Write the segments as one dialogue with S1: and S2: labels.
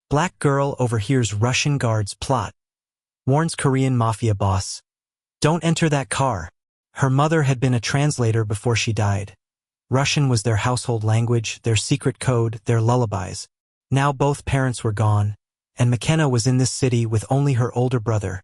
S1: Black girl overhears Russian guards plot. Warns Korean mafia boss. Don't enter that car. Her mother had been a translator before she died. Russian was their household language, their secret code, their lullabies. Now both parents were gone, and Makena was in this city with only her older brother,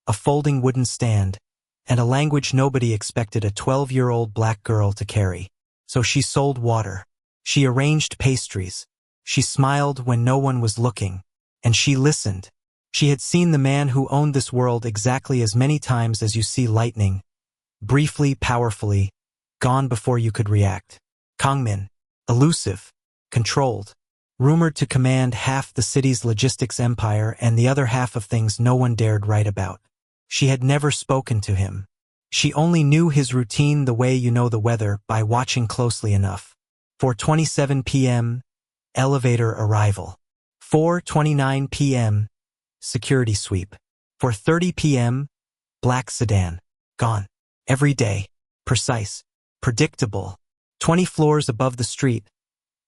S1: a folding wooden stand, and a language nobody expected a 12-year-old black girl to carry. So she sold water. She arranged pastries. She smiled when no one was looking, and she listened. She had seen the man who owned this world exactly as many times as you see lightning, briefly, powerfully, gone before you could react. Kang-min, elusive, controlled, rumored to command half the city's logistics empire and the other half of things no one dared write about. She had never spoken to him. She only knew his routine the way you know the weather by watching closely enough. 4:27 p.m., elevator arrival. 4:29 p.m., security sweep. 4:30 p.m., black sedan. Gone. Every day. Precise. Predictable. 20 floors above the street,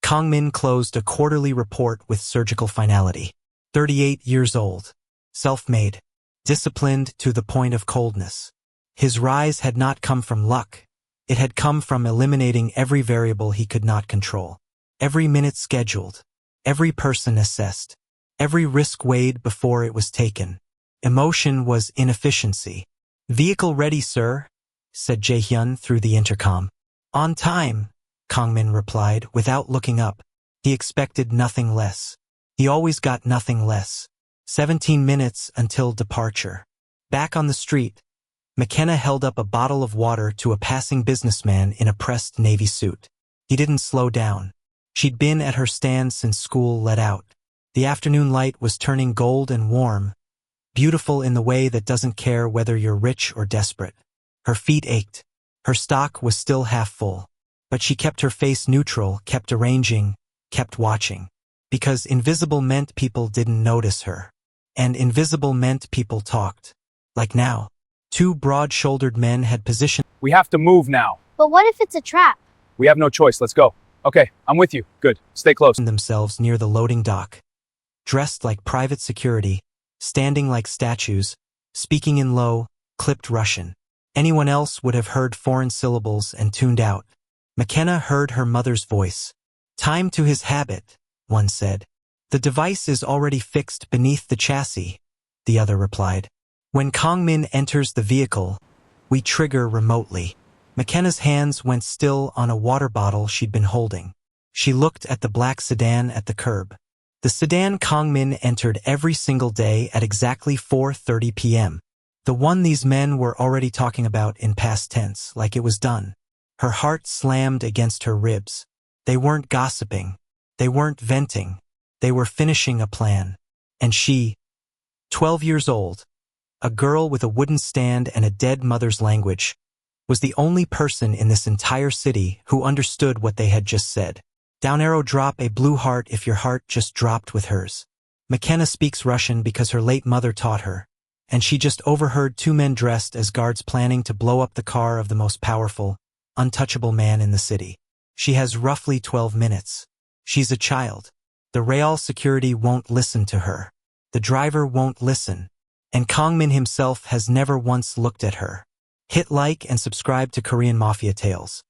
S1: Kang-min closed a quarterly report with surgical finality. 38 years old. Self-made. Disciplined to the point of coldness. His rise had not come from luck. It had come from eliminating every variable he could not control. Every minute scheduled. Every person assessed. Every risk weighed before it was taken. Emotion was inefficiency. "Vehicle ready, sir," said Jae-hyun through the intercom. "On time," Kang-min replied without looking up. He expected nothing less. He always got nothing less. 17 minutes until departure. Back on the street, Makena held up a bottle of water to a passing businessman in a pressed navy suit. He didn't slow down. She'd been at her stand since school let out. The afternoon light was turning gold and warm, beautiful in the way that doesn't care whether you're rich or desperate. Her feet ached. Her stock was still half full. But she kept her face neutral, kept arranging, kept watching. Because invisible meant people didn't notice her. And invisible meant people talked. Like now. Two broad-shouldered men had positioned.
S2: "We have to move now."
S3: But what if it's a trap?
S2: "We have no choice, let's go." "Okay, I'm with you. Good. Stay close."
S1: Themselves near the loading dock. Dressed like private security, standing like statues, speaking in low, clipped Russian. Anyone else would have heard foreign syllables and tuned out. Makena heard her mother's voice. "Time to his habit," one said. "The device is already fixed beneath the chassis," the other replied. "When Kang-min enters the vehicle, we trigger remotely." Makena's hands went still on a water bottle she'd been holding. She looked at the black sedan at the curb. The sedan Kang-min entered every single day at exactly 4:30 p.m. The one these men were already talking about in past tense, like it was done. Her heart slammed against her ribs. They weren't gossiping. They weren't venting. They were finishing a plan. And she, 12 years old, a girl with a wooden stand and a dead mother's language, was the only person in this entire city who understood what they had just said. Down arrow drop a blue heart if your heart just dropped with hers. Makena speaks Russian because her late mother taught her, and she just overheard two men dressed as guards planning to blow up the car of the most powerful, untouchable man in the city. She has roughly 12 minutes. She's a child. The Real security won't listen to her. The driver won't listen. And Kang-min himself has never once looked at her. Hit like and subscribe to Korean Mafia Tales.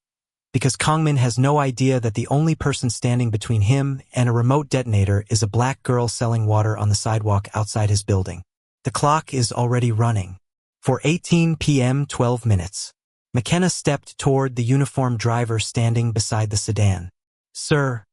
S1: Because Kang-min has no idea that the only person standing between him and a remote detonator is a black girl selling water on the sidewalk outside his building. The clock is already running. 4:18 p.m. 12 minutes. Makena stepped toward the uniformed driver standing beside the sedan. "Sir,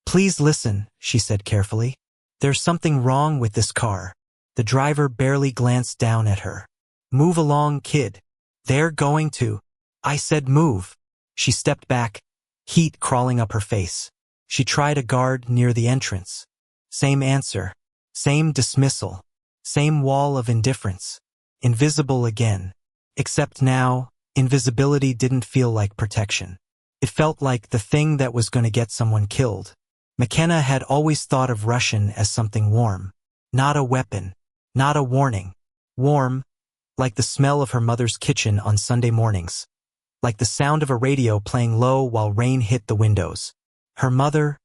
S1: please listen," she said carefully. "There's something wrong with this car." The driver barely glanced down at her. "Move along, kid. They're going to." "I said move." She stepped back, heat crawling up her face. She tried a guard near the entrance. Same answer. Same dismissal. Same wall of indifference. Invisible again. Except now, invisibility didn't feel like protection. It felt like the thing that was going to get someone killed. Makena had always thought of Russian as something warm. Not a weapon. Not a warning. Warm, like the smell of her mother's kitchen on Sunday mornings. Like the sound of a radio playing low while rain hit the windows. Her mother,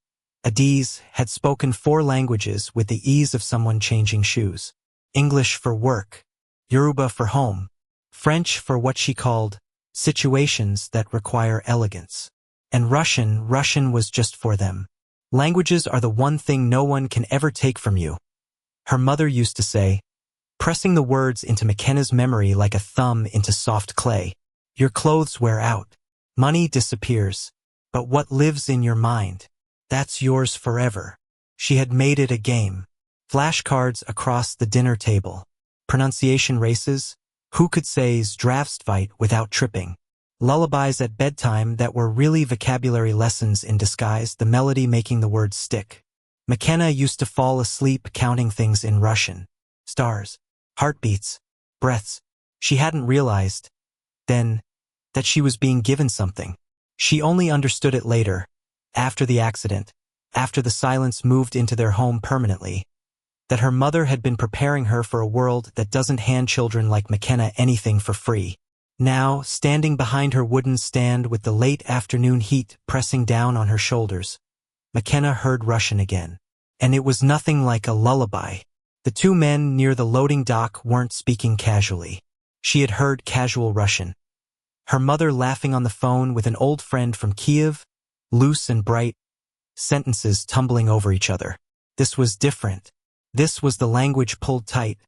S1: Adiz had spoken 4 languages with the ease of someone changing shoes. English for work, Yoruba for home, French for what she called situations that require elegance, and Russian was just for them. Languages are the one thing no one can ever take from you, her mother used to say, pressing the words into Makena's memory like a thumb into soft clay. Your clothes wear out, money disappears, but what lives in your mind, that's yours forever. She had made it a game. Flashcards across the dinner table, pronunciation races, who could say's draftsfight without tripping, lullabies at bedtime that were really vocabulary lessons in disguise, the melody making the words stick. Makena used to fall asleep counting things in Russian. Stars, heartbeats, breaths. She hadn't realized, then, that she was being given something. She only understood it later, after the accident, after the silence moved into their home permanently, that her mother had been preparing her for a world that doesn't hand children like Makena anything for free. Now, standing behind her wooden stand with the late afternoon heat pressing down on her shoulders, Makena heard Russian again. And it was nothing like a lullaby. The 2 men near the loading dock weren't speaking casually. She had heard casual Russian. Her mother laughing on the phone with an old friend from Kiev, loose and bright, sentences tumbling over each other. This was different. This was the language pulled tight,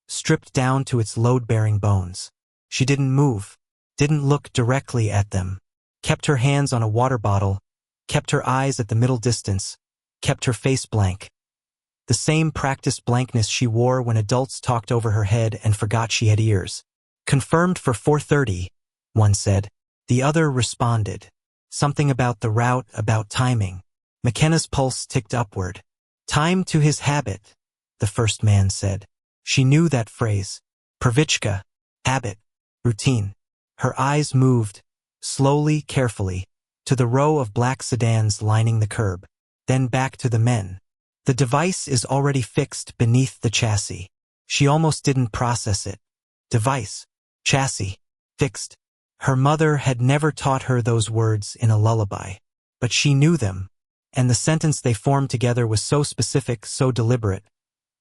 S1: stripped down to its load-bearing bones. She didn't move, didn't look directly at them, kept her hands on a water bottle, kept her eyes at the middle distance, kept her face blank. The same practiced blankness she wore when adults talked over her head and forgot she had ears. Confirmed for 4:30, one said. The other responded. Something about the route, about timing. Makena's pulse ticked upward. Time to his habit, the first man said. She knew that phrase. Pravichka, habit, routine. Her eyes moved, slowly, carefully, to the row of black sedans lining the curb, then back to the men. The device is already fixed beneath the chassis. She almost didn't process it. Device, chassis, fixed. Her mother had never taught her those words in a lullaby, but she knew them, and the sentence they formed together was so specific, so deliberate,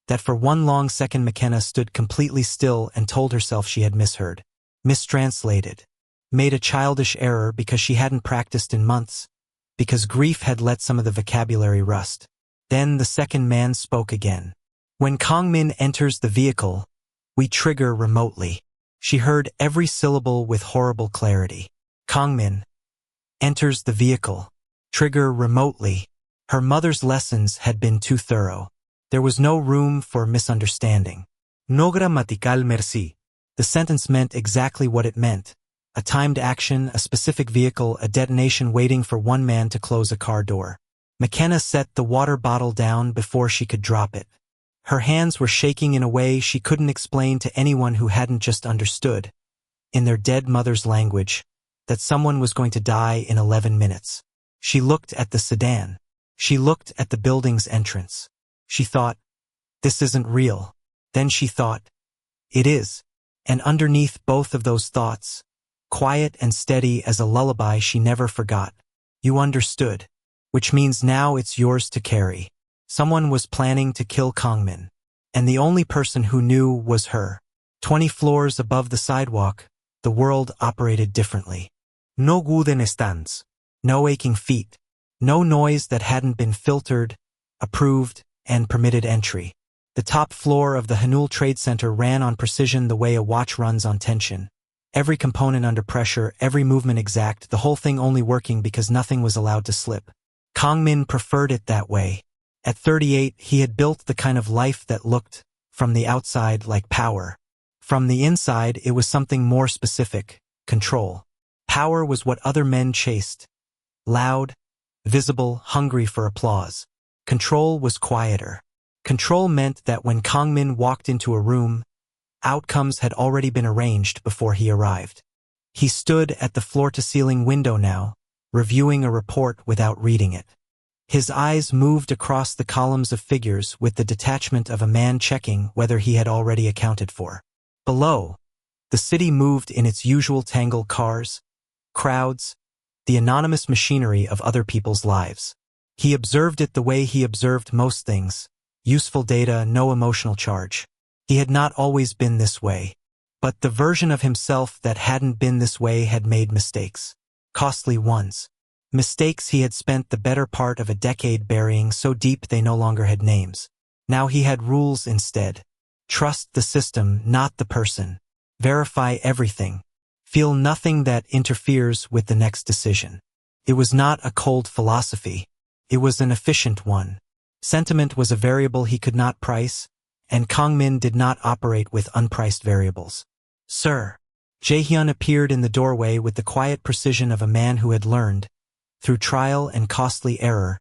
S1: that for one long second Makena stood completely still and told herself she had misheard, mistranslated, made a childish error because she hadn't practiced in months, because grief had let some of the vocabulary rust. Then the second man spoke again. When Kang-min enters the vehicle, we trigger remotely. She heard every syllable with horrible clarity. Kang-min enters the vehicle. Trigger remotely. Her mother's lessons had been too thorough. There was no room for misunderstanding. No grammatical merci. The sentence meant exactly what it meant. A timed action, a specific vehicle, a detonation waiting for one man to close a car door. Makena set the water bottle down before she could drop it. Her hands were shaking in a way she couldn't explain to anyone who hadn't just understood, in their dead mother's language, that someone was going to die in 11 minutes. She looked at the sedan. She looked at the building's entrance. She thought, this isn't real. Then she thought, it is. And underneath both of those thoughts, quiet and steady as a lullaby she never forgot, you understood, which means now it's yours to carry. Someone was planning to kill Kang-min, and the only person who knew was her. 20 floors above the sidewalk, the world operated differently. No wooden stands, no aching feet, no noise that hadn't been filtered, approved, and permitted entry. The top floor of the Hanul Trade Center ran on precision the way a watch runs on tension. Every component under pressure, every movement exact, the whole thing only working because nothing was allowed to slip. Kang-min preferred it that way. At 38, he had built the kind of life that looked, from the outside, like power. From the inside, it was something more specific, control. Power was what other men chased. Loud, visible, hungry for applause. Control was quieter. Control meant that when Kang-min walked into a room, outcomes had already been arranged before he arrived. He stood at the floor-to-ceiling window now, reviewing a report without reading it. His eyes moved across the columns of figures with the detachment of a man checking whether he had already accounted for. Below, the city moved in its usual tangle: cars, crowds, the anonymous machinery of other people's lives. He observed it the way he observed most things. Useful data, no emotional charge. He had not always been this way. But the version of himself that hadn't been this way had made mistakes. Costly ones. Mistakes he had spent the better part of a decade burying so deep they no longer had names. Now he had rules instead. Trust the system, not the person. Verify everything. Feel nothing that interferes with the next decision. It was not a cold philosophy. It was an efficient one. Sentiment was a variable he could not price, and Kang-min did not operate with unpriced variables. Sir. Jae-hyun appeared in the doorway with the quiet precision of a man who had learned, through trial and costly error,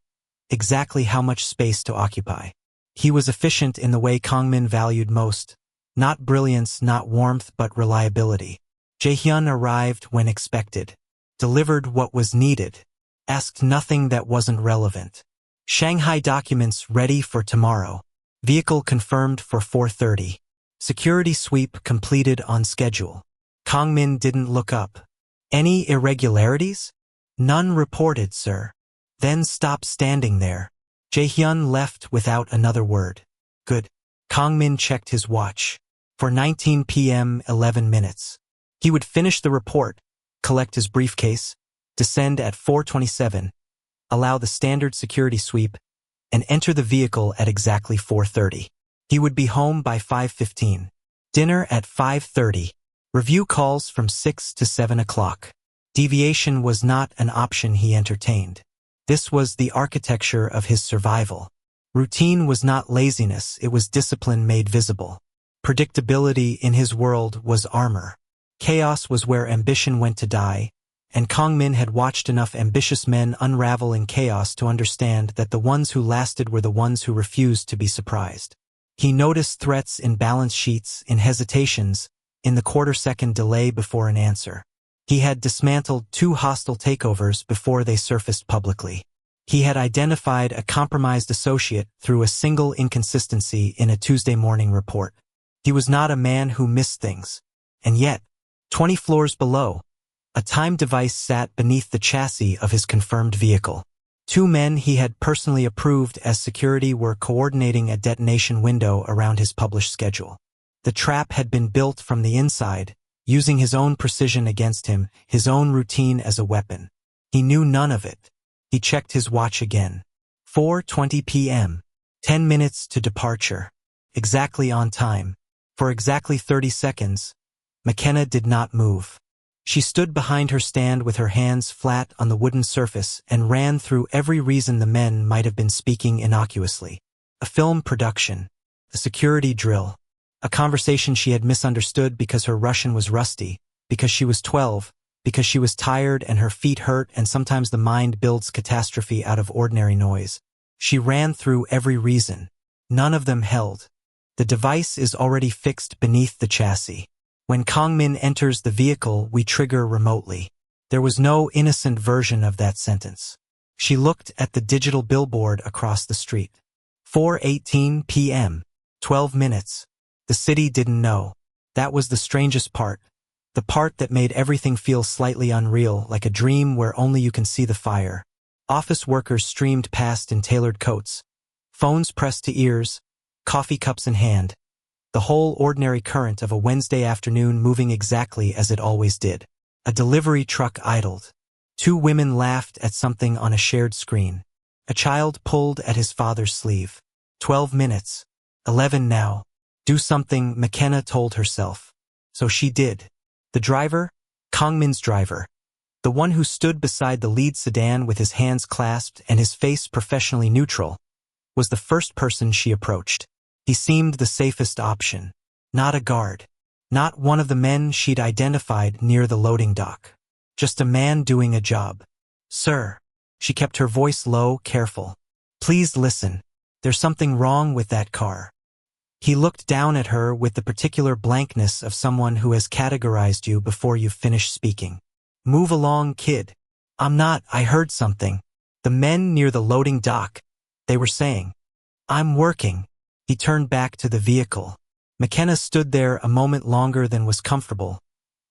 S1: exactly how much space to occupy. He was efficient in the way Kang-min valued most, not brilliance, not warmth, but reliability. Jae-hyun arrived when expected, delivered what was needed, asked nothing that wasn't relevant. Shanghai documents ready for tomorrow. Vehicle confirmed for 4:30. Security sweep completed on schedule. Kang-min didn't look up. Any irregularities? None reported, sir. Then stop standing there. Jae-hyun left without another word. Good. Kang-min checked his watch. For 19 p.m. 11 minutes. He would finish the report, collect his briefcase, descend at 4:27, allow the standard security sweep, and enter the vehicle at exactly 4:30. He would be home by 5:15. Dinner at 5:30. Review calls from 6 to 7 o'clock. Deviation was not an option he entertained. This was the architecture of his survival. Routine was not laziness, it was discipline made visible. Predictability in his world was armor. Chaos was where ambition went to die, and Kang-min had watched enough ambitious men unravel in chaos to understand that the ones who lasted were the ones who refused to be surprised. He noticed threats in balance sheets, in hesitations, in the quarter-second delay before an answer. He had dismantled 2 hostile takeovers before they surfaced publicly. He had identified a compromised associate through a single inconsistency in a Tuesday morning report. He was not a man who missed things. And yet, 20 floors below, a time device sat beneath the chassis of his confirmed vehicle. 2 men he had personally approved as security were coordinating a detonation window around his published schedule. The trap had been built from the inside, using his own precision against him, his own routine as a weapon. He knew none of it. He checked his watch again. 4:20 p.m. 10 minutes to departure. Exactly on time. For exactly 30 seconds, Makena did not move. She stood behind her stand with her hands flat on the wooden surface and ran through every reason the men might have been speaking innocuously. A film production. A security drill. A conversation she had misunderstood because her Russian was rusty, because she was 12, because she was tired and her feet hurt, and sometimes the mind builds catastrophe out of ordinary noise. She ran through every reason. None of them held. The device is already fixed beneath the chassis. When Kang-min enters the vehicle, we trigger remotely. There was no innocent version of that sentence. She looked at the digital billboard across the street. 4:18 p.m. 12 minutes. The city didn't know. That was the strangest part. The part that made everything feel slightly unreal, like a dream where only you can see the fire. Office workers streamed past in tailored coats. Phones pressed to ears, coffee cups in hand. The whole ordinary current of a Wednesday afternoon moving exactly as it always did. A delivery truck idled. 2 women laughed at something on a shared screen. A child pulled at his father's sleeve. 12 minutes. 11 now. Do something, Makena told herself. So she did. The driver, Kang-min's driver, the one who stood beside the lead sedan with his hands clasped and his face professionally neutral, was the first person she approached. He seemed the safest option. Not a guard. Not one of the men she'd identified near the loading dock. Just a man doing a job. Sir. She kept her voice low, careful. Please listen. There's something wrong with that car. He looked down at her with the particular blankness of someone who has categorized you before you've finished speaking. Move along, kid. I'm not, I heard something. The men near the loading dock. They were saying. I'm working. He turned back to the vehicle. Makena stood there a moment longer than was comfortable,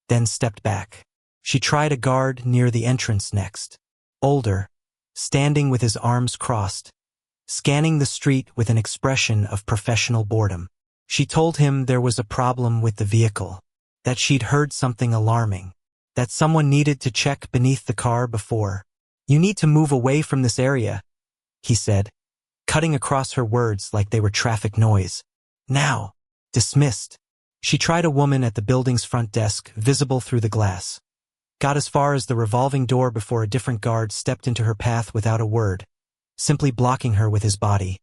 S1: then stepped back. She tried a guard near the entrance next. Older, standing with his arms crossed, scanning the street with an expression of professional boredom. She told him there was a problem with the vehicle, that she'd heard something alarming, that someone needed to check beneath the car before. "You need to move away from this area," he said, cutting across her words like they were traffic noise. "Now." Dismissed. She tried a woman at the building's front desk, visible through the glass. Got as far as the revolving door before a different guard stepped into her path without a word, simply blocking her with his body,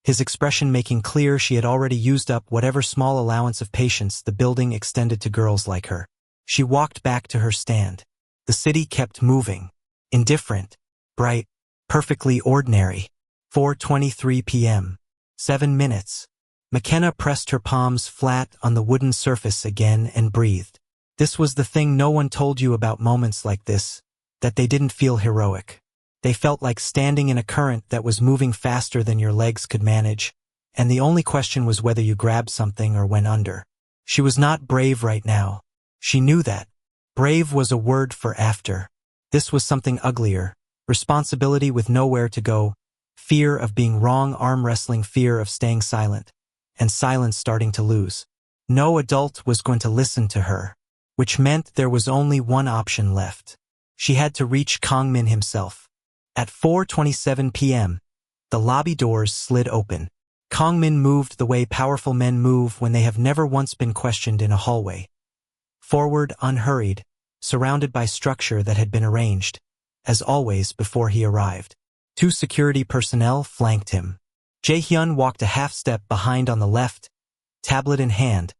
S1: his expression making clear she had already used up whatever small allowance of patience the building extended to girls like her. She walked back to her stand. The city kept moving. Indifferent, bright, perfectly ordinary. 4:23 p.m. 7 minutes. Makena pressed her palms flat on the wooden surface again and breathed. This was the thing no one told you about moments like this, that they didn't feel heroic. They felt like standing in a current that was moving faster than your legs could manage, and the only question was whether you grabbed something or went under. She was not brave right now. She knew that. Brave was a word for after. This was something uglier, responsibility with nowhere to go, fear of being wrong, arm wrestling, fear of staying silent, and silence starting to lose. No adult was going to listen to her, which meant there was only one option left. She had to reach Kang-min himself. At 4:27 p.m., the lobby doors slid open. Kang-min moved the way powerful men move when they have never once been questioned in a hallway. Forward, unhurried, surrounded by structure that had been arranged, as always before he arrived. 2 security personnel flanked him. Jae-hyun walked a half step behind on the left, tablet in hand,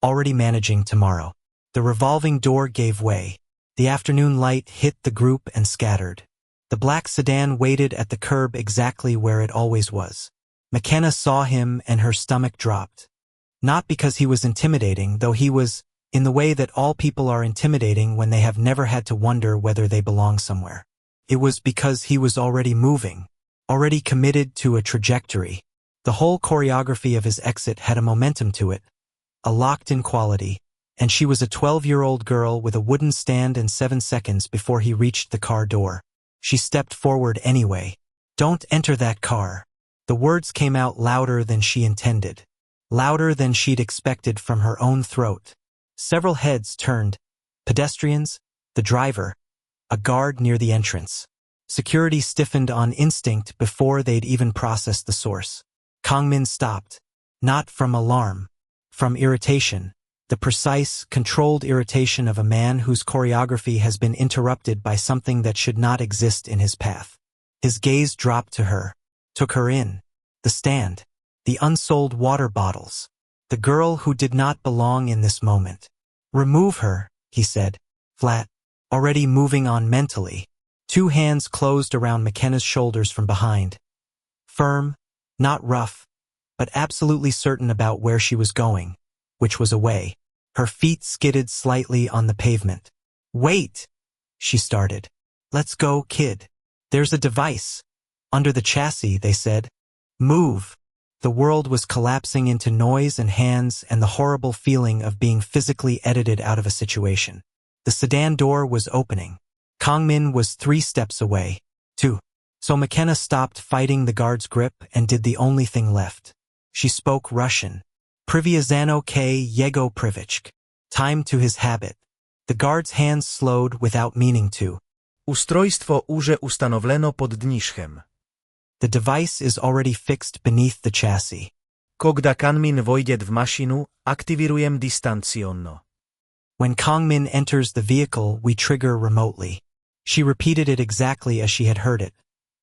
S1: already managing tomorrow. The revolving door gave way. The afternoon light hit the group and scattered. The black sedan waited at the curb exactly where it always was. Makena saw him and her stomach dropped. Not because he was intimidating, though he was, in the way that all people are intimidating when they have never had to wonder whether they belong somewhere. It was because he was already moving, already committed to a trajectory. The whole choreography of his exit had a momentum to it, a locked-in quality, and she was a 12-year-old girl with a wooden stand and 7 seconds before he reached the car door. She stepped forward anyway. "Don't enter that car." The words came out louder than she intended, louder than she'd expected from her own throat. Several heads turned, pedestrians, the driver, a guard near the entrance. Security stiffened on instinct before they'd even processed the source. Kang-min stopped, not from alarm, from irritation, the precise, controlled irritation of a man whose choreography has been interrupted by something that should not exist in his path. His gaze dropped to her, took her in, the stand, the unsold water bottles, the girl who did not belong in this moment. "Remove her," he said, flat, already moving on mentally. 2 hands closed around Makena's shoulders from behind. Firm, not rough, but absolutely certain about where she was going, which was away. Her feet skidded slightly on the pavement. "Wait," she started. "Let's go, kid. There's a device. Under the chassis," they said. "Move." The world was collapsing into noise and hands and the horrible feeling of being physically edited out of a situation. The sedan door was opening. Kang-min was 3 steps away. 2. So Makena stopped fighting the guard's grip and did the only thing left. She spoke Russian. Privyazano k jego privychk. Time to his habit. The guard's hands slowed without meaning to.
S3: Ustrojstwo уже установлено pod dniszchem.
S1: The device is already fixed beneath the chassis.
S3: Когда Kang-min vojde v mašinu, aktivirujem distancionno.
S1: When Kang-min enters the vehicle, we trigger remotely. She repeated it exactly as she had heard it.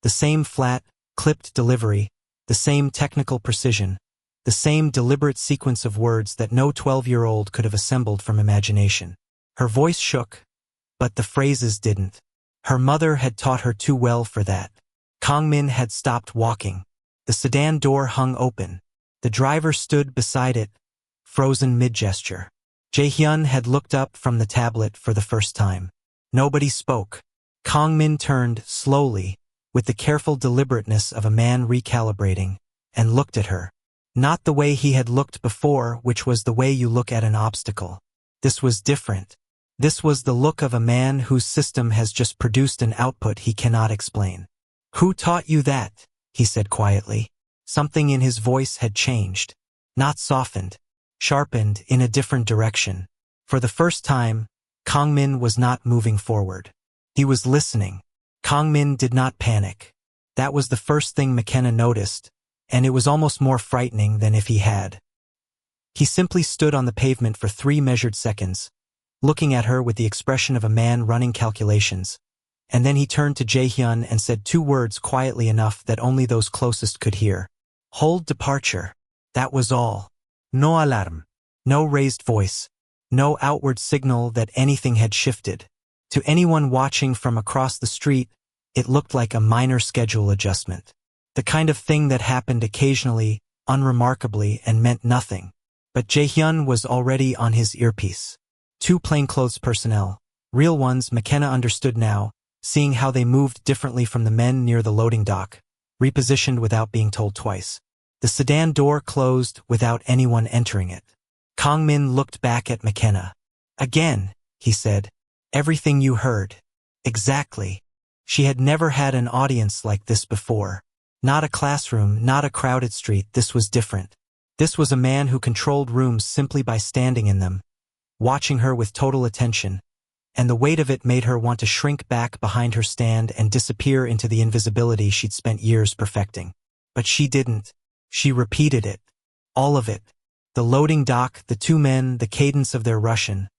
S1: The same flat, clipped delivery, the same technical precision, the same deliberate sequence of words that no 12-year-old could have assembled from imagination. Her voice shook, but the phrases didn't. Her mother had taught her too well for that. Kang-min had stopped walking. The sedan door hung open. The driver stood beside it, frozen mid-gesture. Jae-hyun had looked up from the tablet for the first time. Nobody spoke. Kang-min turned slowly, with the careful deliberateness of a man recalibrating, and looked at her. Not the way he had looked before, which was the way you look at an obstacle. This was different. This was the look of a man whose system has just produced an output he cannot explain. "Who taught you that?" he said quietly. Something in his voice had changed. Not softened, sharpened in a different direction. For the first time, Kang-min was not moving forward. He was listening. Kang-min did not panic. That was the first thing Makena noticed, and it was almost more frightening than if he had. He simply stood on the pavement for 3 measured seconds, looking at her with the expression of a man running calculations, and then he turned to Jae-hyun and said 2 words quietly enough that only those closest could hear. "Hold departure." That was all. No alarm. No raised voice. No outward signal that anything had shifted. To anyone watching from across the street, it looked like a minor schedule adjustment. The kind of thing that happened occasionally, unremarkably, and meant nothing. But Jae-hyun was already on his earpiece. 2 plainclothes personnel, real ones. Makena understood now, seeing how they moved differently from the men near the loading dock, repositioned without being told twice. The sedan door closed without anyone entering it. Kang-min looked back at Makena. "Again," he said. "Everything you heard. Exactly." She had never had an audience like this before. Not a classroom, not a crowded street. This was different. This was a man who controlled rooms simply by standing in them, watching her with total attention, and the weight of it made her want to shrink back behind her stand and disappear into the invisibility she'd spent years perfecting. But she didn't. She repeated it. All of it. The loading dock, the 2 men, the cadence of their Russian.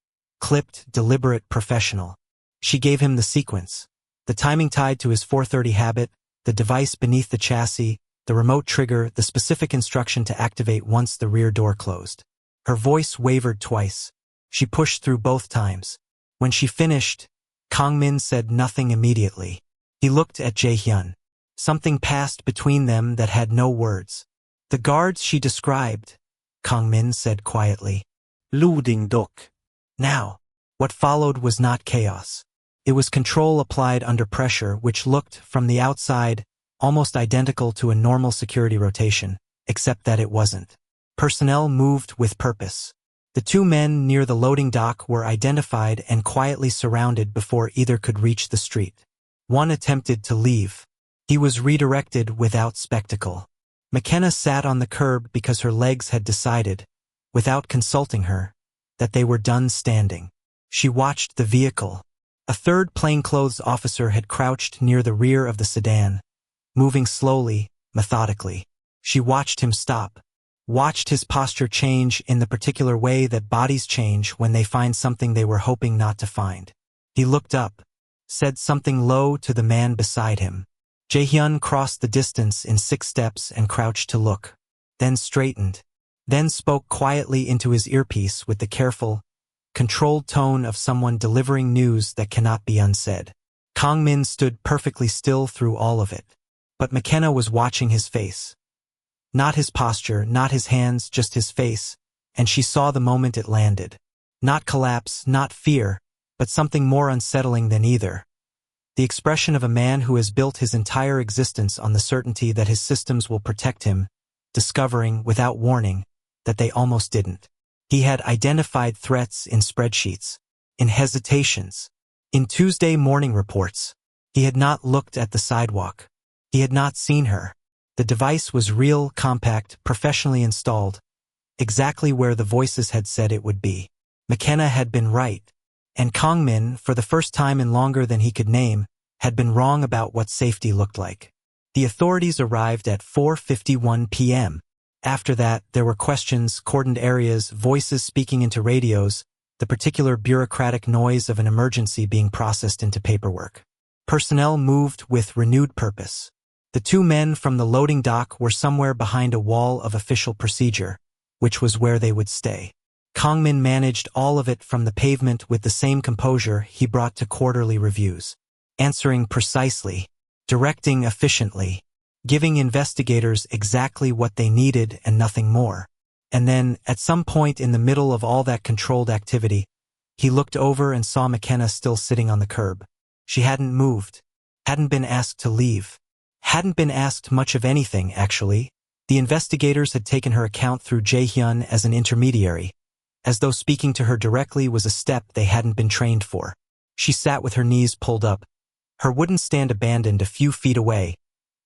S1: Clipped, deliberate, professional. She gave him the sequence. The timing tied to his 4:30 habit, the device beneath the chassis, the remote trigger, the specific instruction to activate once the rear door closed. Her voice wavered twice. She pushed through both times. When she finished, Kang-min said nothing immediately. He looked at Jae-hyun. Something passed between them that had no words. "The guards she described," Kang-min said quietly. "Loading dock." Now, what followed was not chaos. It was control applied under pressure, which looked, from the outside, almost identical to a normal security rotation, except that it wasn't. Personnel moved with purpose. The 2 men near the loading dock were identified and quietly surrounded before either could reach the street. One attempted to leave. He was redirected without spectacle. Makena sat on the curb because her legs had decided, without consulting her, that they were done standing. She watched the vehicle. A 3rd plainclothes officer had crouched near the rear of the sedan, moving slowly, methodically. She watched him stop, watched his posture change in the particular way that bodies change when they find something they were hoping not to find. He looked up, said something low to the man beside him. Jae-hyun crossed the distance in 6 steps and crouched to look, then straightened, then spoke quietly into his earpiece with the careful, controlled tone of someone delivering news that cannot be unsaid. Kang-min stood perfectly still through all of it. But Makena was watching his face. Not his posture, not his hands, just his face, and she saw the moment it landed. Not collapse, not fear, but something more unsettling than either. The expression of a man who has built his entire existence on the certainty that his systems will protect him, discovering, without warning, that they almost didn't. He had identified threats in spreadsheets, in hesitations, in Tuesday morning reports. He had not looked at the sidewalk. He had not seen her. The device was real, compact, professionally installed, exactly where the voices had said it would be. Makena had been right, and Kang-min, for the first time in longer than he could name, had been wrong about what safety looked like. The authorities arrived at 4:51 p.m. After that, there were questions, cordoned areas, voices speaking into radios, the particular bureaucratic noise of an emergency being processed into paperwork. Personnel moved with renewed purpose. The 2 men from the loading dock were somewhere behind a wall of official procedure, which was where they would stay. Kang-min managed all of it from the pavement with the same composure he brought to quarterly reviews, answering precisely, directing efficiently, giving investigators exactly what they needed and nothing more. And then, at some point in the middle of all that controlled activity, he looked over and saw Makena still sitting on the curb. She hadn't moved, hadn't been asked to leave, hadn't been asked much of anything, actually. The investigators had taken her account through Jae-hyun as an intermediary, as though speaking to her directly was a step they hadn't been trained for. She sat with her knees pulled up, her wooden stand abandoned a few feet away,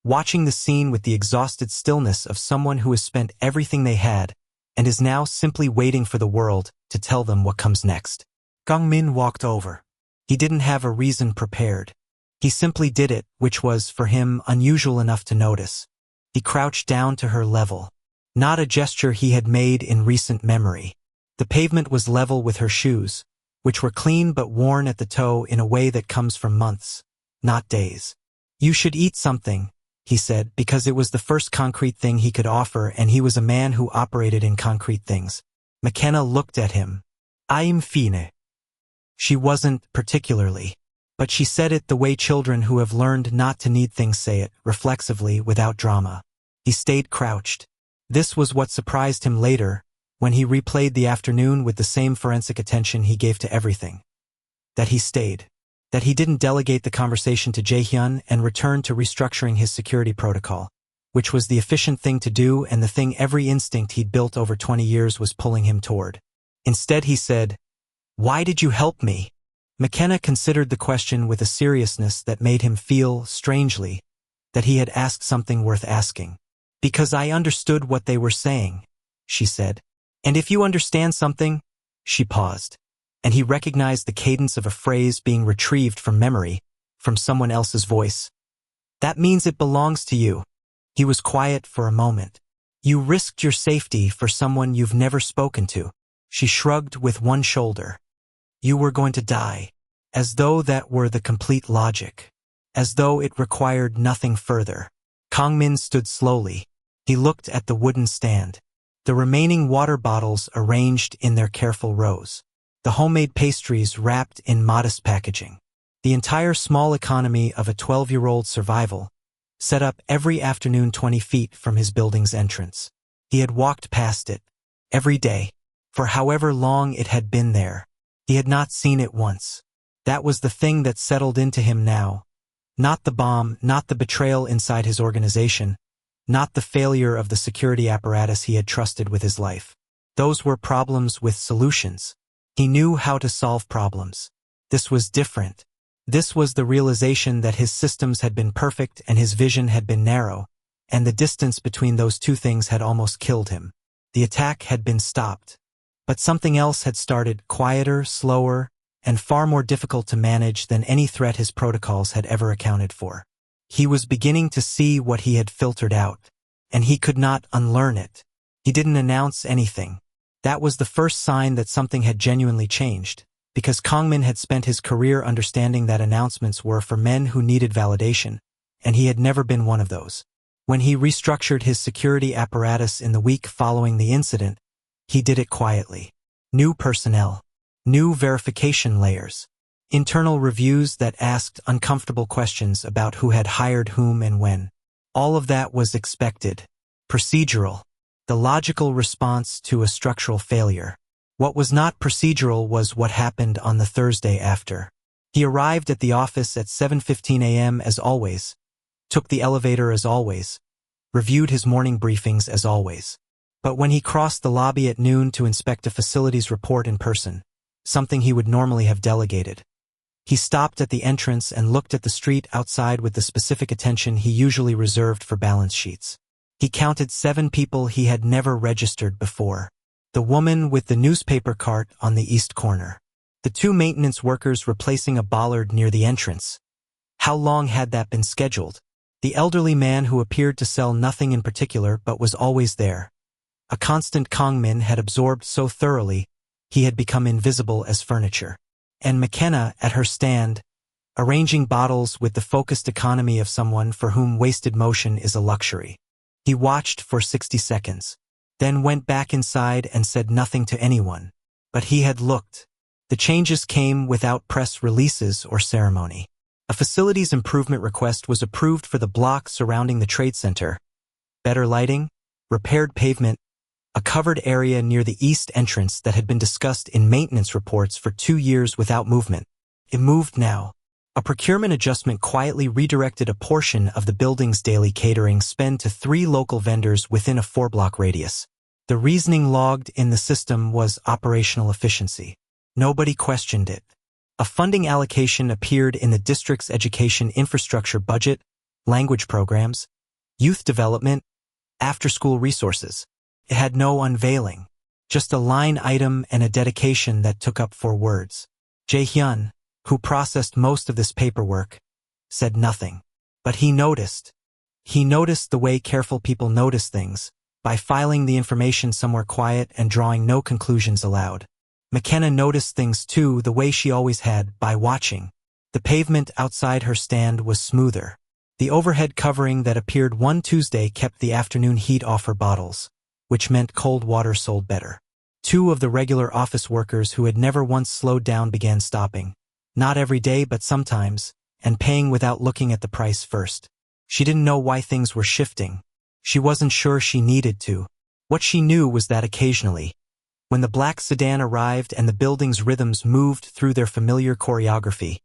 S1: watching the scene with the exhausted stillness of someone who has spent everything they had and is now simply waiting for the world to tell them what comes next. Kang-min walked over. He didn't have a reason prepared. He simply did it, which was, for him, unusual enough to notice. He crouched down to her level. Not a gesture he had made in recent memory. The pavement was level with her shoes, which were clean but worn at the toe in a way that comes from months, not days. "You should eat something," he said, because it was the first concrete thing he could offer, and he was a man who operated in concrete things. Makena looked at him. "I'm fine." She wasn't particularly, but she said it the way children who have learned not to need things say it, reflexively, without drama. He stayed crouched. This was what surprised him later, when he replayed the afternoon with the same forensic attention he gave to everything. That he stayed. That he didn't delegate the conversation to Jae-hyun and returned to restructuring his security protocol, which was the efficient thing to do and the thing every instinct he'd built over 20 years was pulling him toward. Instead he said, "Why did you help me?" Makena considered the question with a seriousness that made him feel, strangely, that he had asked something worth asking. "Because I understood what they were saying," she said. "And if you understand something," she paused, and he recognized the cadence of a phrase being retrieved from memory, from someone else's voice. "That means it belongs to you." He was quiet for a moment. "You risked your safety for someone you've never spoken to." She shrugged with one shoulder. "You were going to die." As though that were the complete logic. As though it required nothing further. Kang-min stood slowly. He looked at the wooden stand. The remaining water bottles arranged in their careful rows. The homemade pastries wrapped in modest packaging. The entire small economy of a 12-year-old survival, set up every afternoon 20 feet from his building's entrance. He had walked past it. Every day. For however long it had been there. He had not seen it once. That was the thing that settled into him now. Not the bomb, not the betrayal inside his organization, not the failure of the security apparatus he had trusted with his life. Those were problems with solutions. He knew how to solve problems. This was different. This was the realization that his systems had been perfect and his vision had been narrow, and the distance between those two things had almost killed him. The attack had been stopped. But something else had started, quieter, slower, and far more difficult to manage than any threat his protocols had ever accounted for. He was beginning to see what he had filtered out, and he could not unlearn it. He didn't announce anything. That was the first sign that something had genuinely changed, because Kang-min had spent his career understanding that announcements were for men who needed validation, and he had never been one of those. When he restructured his security apparatus in the week following the incident, he did it quietly. New personnel. New verification layers. Internal reviews that asked uncomfortable questions about who had hired whom and when. All of that was expected. Procedural. The logical response to a structural failure. What was not procedural was what happened on the Thursday after. He arrived at the office at 7:15 a.m. as always, took the elevator as always, reviewed his morning briefings as always. But when he crossed the lobby at noon to inspect a facilities report in person, something he would normally have delegated, he stopped at the entrance and looked at the street outside with the specific attention he usually reserved for balance sheets. He counted 7 people he had never registered before. The woman with the newspaper cart on the east corner. The 2 maintenance workers replacing a bollard near the entrance. How long had that been scheduled? The elderly man who appeared to sell nothing in particular but was always there. A constant Kang-min had absorbed so thoroughly, he had become invisible as furniture. And Makena at her stand, arranging bottles with the focused economy of someone for whom wasted motion is a luxury. He watched for 60 seconds, then went back inside and said nothing to anyone. But he had looked. The changes came without press releases or ceremony. A facilities improvement request was approved for the block surrounding the trade center. Better lighting, repaired pavement, a covered area near the east entrance that had been discussed in maintenance reports for 2 years without movement. It moved now. A procurement adjustment quietly redirected a portion of the building's daily catering spend to 3 local vendors within a 4-block radius. The reasoning logged in the system was operational efficiency. Nobody questioned it. A funding allocation appeared in the district's education infrastructure budget, language programs, Youth development, after-school resources. It had no unveiling, just a line item and a dedication that took up 4 words. Jae-hyun, who processed most of this paperwork, said nothing. But he noticed. He noticed the way careful people notice things, by filing the information somewhere quiet and drawing no conclusions aloud. Makena noticed things too, the way she always had, by watching. The pavement outside her stand was smoother. The overhead covering that appeared one Tuesday kept the afternoon heat off her bottles, which meant cold water sold better. 2 of the regular office workers who had never once slowed down began stopping, not every day but sometimes, and paying without looking at the price first. She didn't know why things were shifting. She wasn't sure she needed to. What she knew was that occasionally, when the black sedan arrived and the building's rhythms moved through their familiar choreography,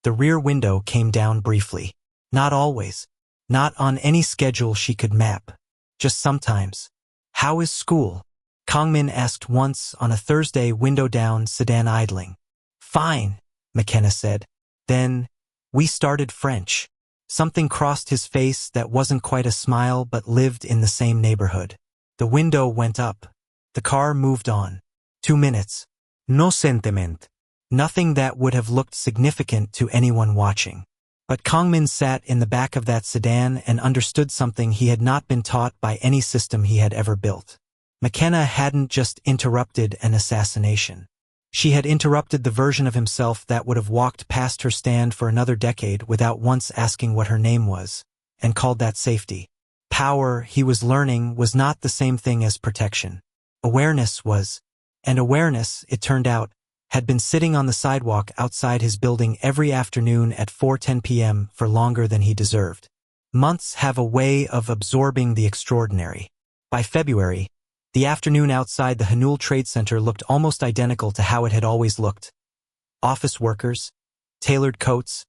S1: the rear window came down briefly. Not always. Not on any schedule she could map. Just sometimes. "How is school?" Kang-min asked once on a Thursday, window down, sedan idling. "Fine," Makena said. Then, "We started French." Something crossed his face that wasn't quite a smile but lived in the same neighborhood. The window went up. The car moved on. 2 minutes. No sentiment. Nothing that would have looked significant to anyone watching. But Kang-min sat in the back of that sedan and understood something he had not been taught by any system he had ever built. Makena hadn't just interrupted an assassination. She had interrupted the version of himself that would have walked past her stand for another decade without once asking what her name was, and called that safety. Power, he was learning, was not the same thing as protection. Awareness was, and awareness, it turned out, had been sitting on the sidewalk outside his building every afternoon at 4:10 p.m. for longer than he deserved. Months have a way of absorbing the extraordinary. By February, the afternoon outside the Hanul Trade Center looked almost identical to how it had always looked. Office workers, tailored coats,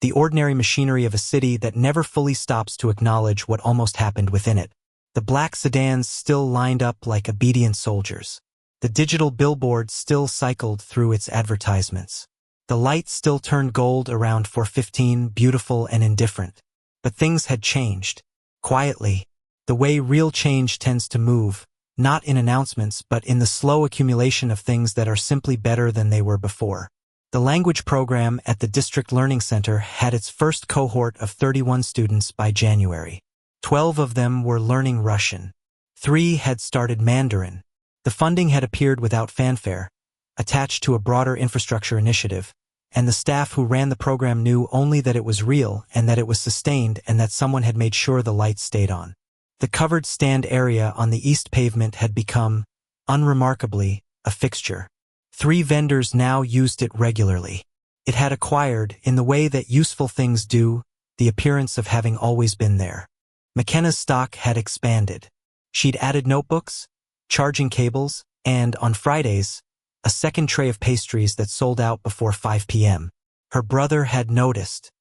S1: the ordinary machinery of a city that never fully stops to acknowledge what almost happened within it. The black sedans still lined up like obedient soldiers. The digital billboard still cycled through its advertisements. The light still turned gold around 4:15, beautiful and indifferent. But things had changed. Quietly. The way real change tends to move, not in announcements but in the slow accumulation of things that are simply better than they were before. The language program at the District Learning Center had its first cohort of 31 students by January. 12 of them were learning Russian. 3 had started Mandarin. The funding had appeared without fanfare, attached to a broader infrastructure initiative, and the staff who ran the program knew only that it was real and that it was sustained and that someone had made sure the lights stayed on. The covered stand area on the east pavement had become, unremarkably, a fixture. 3 vendors now used it regularly. It had acquired, in the way that useful things do, the appearance of having always been there. Makena's stock had expanded. She'd added notebooks, charging cables, and, on Fridays, a second tray of pastries that sold out before 5 p.m. Her brother had noticed.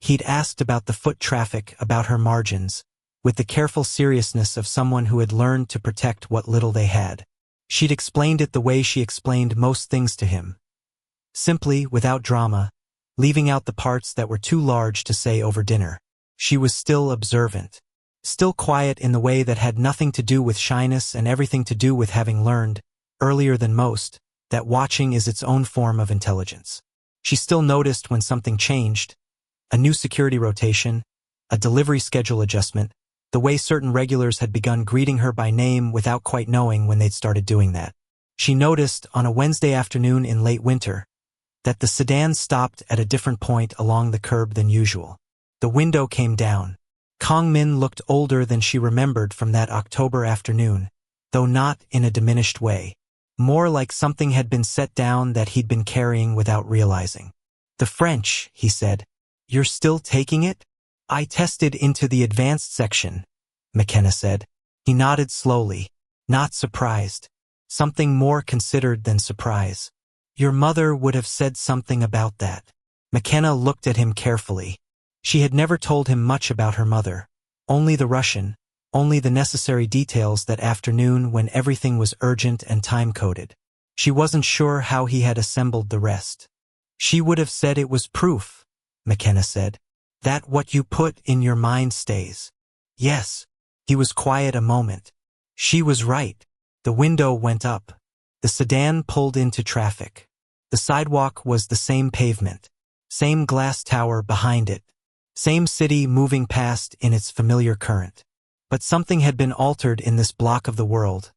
S1: He'd asked about the foot traffic, about her margins, with the careful seriousness of someone who had learned to protect what little they had. She'd explained it the way she explained most things to him. Simply, without drama, leaving out the parts that were too large to say over dinner. She was still observant. Still quiet in the way that had nothing to do with shyness and everything to do with having learned, earlier than most, that watching is its own form of intelligence. She still noticed when something changed, a new security rotation, a delivery schedule adjustment, the way certain regulars had begun greeting her by name without quite knowing when they'd started doing that. She noticed, on a Wednesday afternoon in late winter, that the sedan stopped at a different point along the curb than usual. The window came down. Kang-min looked older than she remembered from that October afternoon, though not in a diminished way. More like something had been set down that he'd been carrying without realizing. "The French," he said. "You're still taking it?" "I tested into the advanced section," Makena said. He nodded slowly, not surprised. Something more considered than surprise. "Your mother would have said something about that." Makena looked at him carefully. She had never told him much about her mother. Only the Russian, only the necessary details that afternoon when everything was urgent and time-coded. She wasn't sure how he had assembled the rest. "She would have said it was proof," Makena said. "That what you put in your mind stays." Yes. He was quiet a moment. She was right. The window went up. The sedan pulled into traffic. The sidewalk was the same pavement, same glass tower behind it, same city moving past in its familiar current. But something had been altered in this block of the world.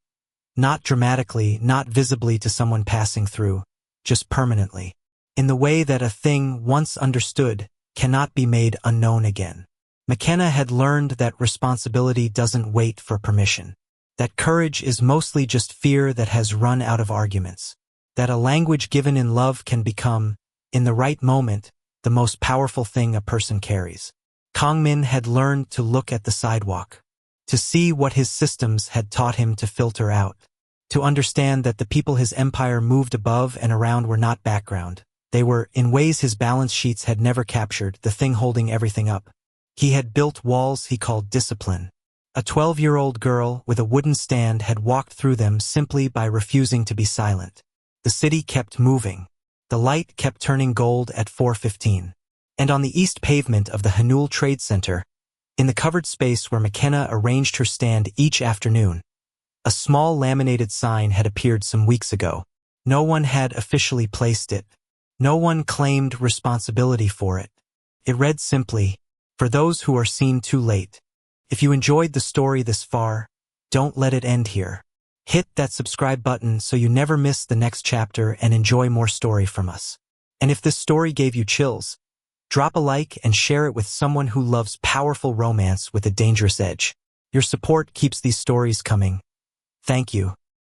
S1: Not dramatically, not visibly to someone passing through, just permanently. In the way that a thing once understood cannot be made unknown again. Makena had learned that responsibility doesn't wait for permission. That courage is mostly just fear that has run out of arguments. That a language given in love can become, in the right moment, the most powerful thing a person carries. Kang-min had learned to look at the sidewalk, to see what his systems had taught him to filter out, to understand that the people his empire moved above and around were not background. They were, in ways his balance sheets had never captured, the thing holding everything up. He had built walls he called discipline. A 12-year-old girl with a wooden stand had walked through them simply by refusing to be silent. The city kept moving. The light kept turning gold at 4:15. And on the east pavement of the Hanul Trade Center, in the covered space where Makena arranged her stand each afternoon, a small laminated sign had appeared some weeks ago. No one had officially placed it. No one claimed responsibility for it. It read simply, "For those who are seen too late." If you enjoyed the story this far, don't let it end here. Hit that subscribe button so you never miss the next chapter and enjoy more story from us. And if this story gave you chills, drop a like and share it with someone who loves powerful romance with a dangerous edge. Your support keeps these stories coming. Thank you.